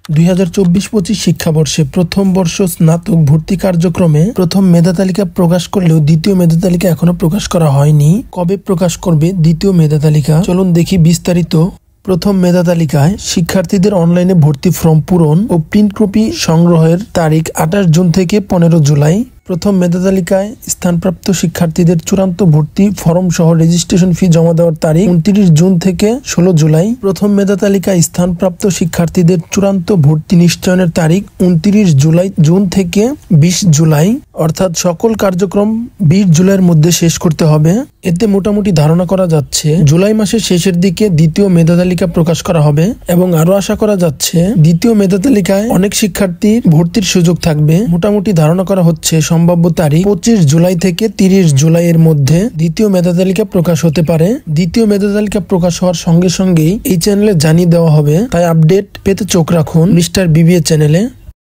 2024-25 শিক্ষাবর্ষে প্রথম বর্ষ স্নাতক ভর্তি কার্যক্রমে প্রথম মেধা তালিকা প্রকাশ করলেও দ্বিতীয় মেধা তালিকা এখনো প্রকাশ করা হয়নি। কবে প্রকাশ করবে দ্বিতীয় মেধা তালিকা, চলুন দেখি বিস্তারিত। প্রথম মেধা তালিকায় শিক্ষার্থীদের অনলাইনে ভর্তি ফর্ম পূরণ ও প্রিন্ট কপি সংগ্রহের তারিখ 28 জুন থেকে 15 জুলাই। প্রথম মেধা তালিকায় স্থানপ্রাপ্ত শিক্ষার্থীদের চূড়ান্ত ভর্তি ফর্ম সহ রেজিস্ট্রেশন ফি জমা দেওয়ার তারিখ 29 জুন থেকে 16 জুলাই। প্রথম মেধা তালিকায় স্থানপ্রাপ্ত শিক্ষার্থীদের চূড়ান্ত ভর্তি নিশ্চয়নের তারিখ 29 জুন থেকে 20 জুলাই, অর্থাৎ সকল কার্যক্রম 20 জুলাইয়ের মধ্যে শেষ করতে হবে। এতে মোটামুটি ধারণা করা যাচ্ছে জুলাই মাসের শেষের দিকে দ্বিতীয় মেধা তালিকা প্রকাশ করা হবে এবং আরো আশা করা যাচ্ছে দ্বিতীয় মেধা তালিকায় অনেক শিক্ষার্থী ভর্তির সুযোগ থাকবে। মোটামুটি ধারণা করা হচ্ছে সম্ভাব্য তারিখ 25 জুলাই থেকে 30 জুলাই এর মধ্যে দ্বিতীয় মেধা তালিকা প্রকাশ হতে পারে। দ্বিতীয় মেধা তালিকা প্রকাশ হওয়ার সঙ্গে সঙ্গেই এই চ্যানেলে জানিয়ে দেওয়া হবে, তাই আপডেট পেতে চোখ রাখুন মিস্টার বিবিএ চ্যানেলে।